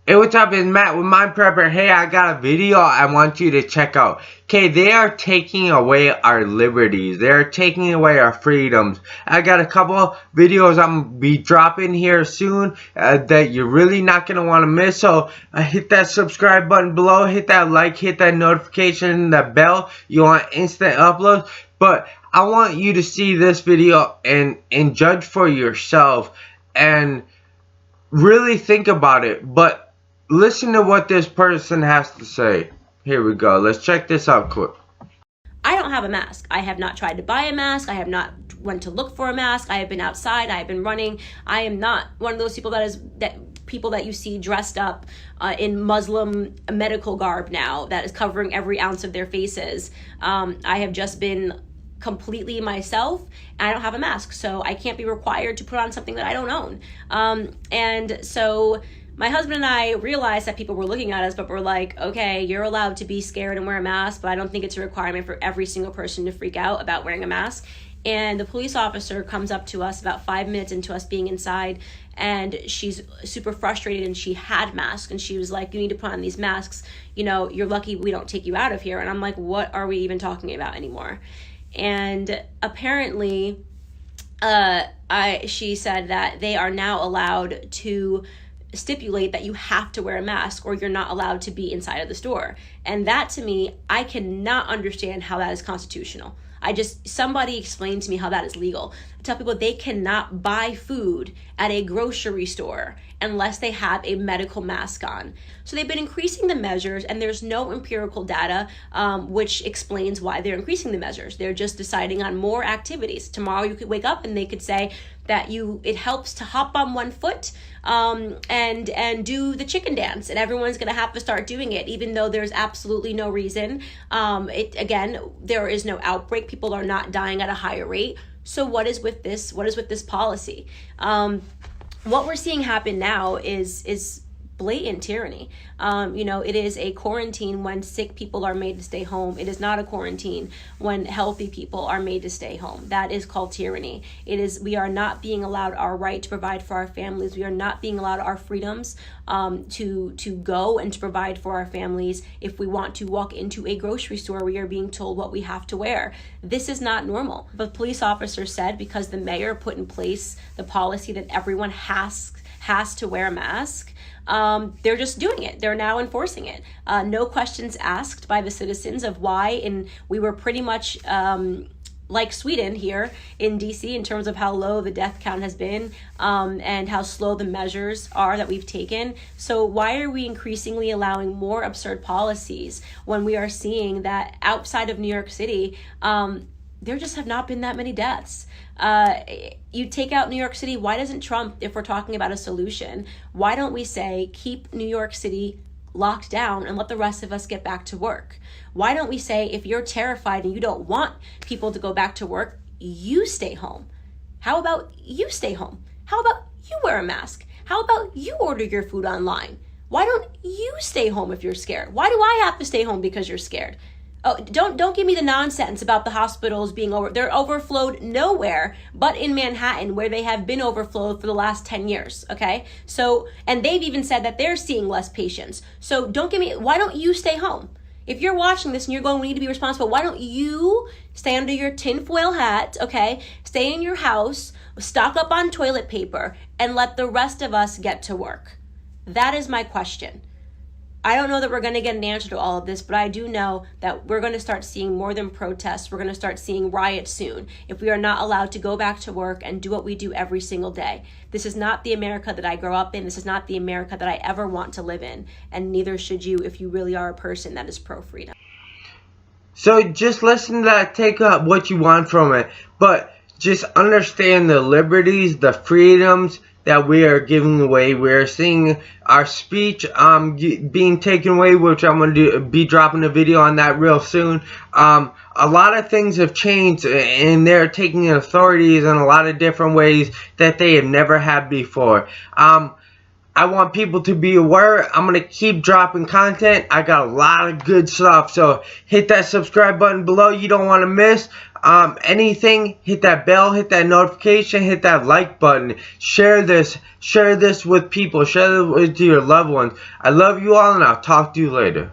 Hey, what's up? It's Matt with Mind Prepper. Hey, I got a video I want you to check out. Okay, they are taking away our liberties. They're taking away our freedoms. I got a couple videos I'm going to be dropping here soon that you're really not going to want to miss. So hit that subscribe button below. Hit that like. Hit that notification, that bell. You want instant uploads. But I want you to see this video and judge for yourself. And really think about it. But listen to what this person has to say. Here we go. Let's check this out quick. I don't have a mask. I have not tried to buy a mask. I have not went to look for a mask. I have been outside. I have been running. I am not one of those people that you see dressed up in Muslim medical garb now that is covering every ounce of their faces. I have just been completely myself, and I don't have a mask, so I can't be required to put on something that I don't own. And so my husband and I realized that people were looking at us, but we're like, okay, you're allowed to be scared and wear a mask, but I don't think it's a requirement for every single person to freak out about wearing a mask. And the police officer comes up to us about 5 minutes into us being inside, and she's super frustrated, and she had masks, and she was like, you need to put on these masks. You know, you're lucky we don't take you out of here. And I'm like, what are we even talking about anymore? And apparently, she said that they are now allowed to stipulate that you have to wear a mask or you're not allowed to be inside of the store. And that, to me, I cannot understand how that is constitutional. Somebody explain to me how that is legal. I tell people they cannot buy food at a grocery store unless they have a medical mask on. So they've been increasing the measures, and there's no empirical data which explains why they're increasing the measures. They're just deciding on more activities. Tomorrow you could wake up and they could say that it helps to hop on one foot and do the chicken dance, and everyone's going to have to start doing it, even though there's absolutely no reason. Again, there is no outbreak. People are not dying at a higher rate. So what is with this policy? What we're seeing happen now is blatant tyranny. It is a quarantine when sick people are made to stay home. It is not a quarantine when healthy people are made to stay home. That is called tyranny. We are not being allowed our right to provide for our families. We are not being allowed our freedoms to go and to provide for our families. If we want to walk into a grocery store, we are being told what we have to wear. This is not normal. But police officers said because the mayor put in place the policy that everyone has to wear a mask, they're just doing it. They're now enforcing it. No questions asked by the citizens of why. And we were pretty much like Sweden here in DC in terms of how low the death count has been and how slow the measures are that we've taken. So why are we increasingly allowing more absurd policies when we are seeing that outside of New York City, there just have not been that many deaths? You take out New York City, why doesn't Trump, if we're talking about a solution, why don't we say keep New York City locked down and let the rest of us get back to work? Why don't we say if you're terrified and you don't want people to go back to work, you stay home? How about you stay home? How about you wear a mask? How about you order your food online? Why don't you stay home if you're scared? Why do I have to stay home because you're scared? Oh, don't give me the nonsense about the hospitals being they're overflowed nowhere but in Manhattan, where they have been overflowed for the last 10 years, okay? So, and they've even said that they're seeing less patients. So why don't you stay home? If you're watching this and you're going, we need to be responsible, why don't you stay under your tinfoil hat, okay? Stay in your house, stock up on toilet paper, and let the rest of us get to work. That is my question. I don't know that we're going to get an answer to all of this, but I do know that we're going to start seeing more than protests. We're going to start seeing riots soon if we are not allowed to go back to work and do what we do every single day. This is not the America that I grow up in. This is not the America that I ever want to live in. And neither should you if you really are a person that is pro-freedom. So just listen to that, take up what you want from it, but just understand the liberties, the freedoms that we are giving away. We're seeing our speech being taken away, which I'm going to be dropping a video on that real soon. A lot of things have changed, and they're taking authorities in a lot of different ways that they have never had before. I want people to be aware. I'm going to keep dropping content. I got a lot of good stuff. So hit that subscribe button below. You don't want to miss anything. Hit that bell. Hit that notification. Hit that like button. Share this. Share this with people. Share it with your loved ones. I love you all, and I'll talk to you later.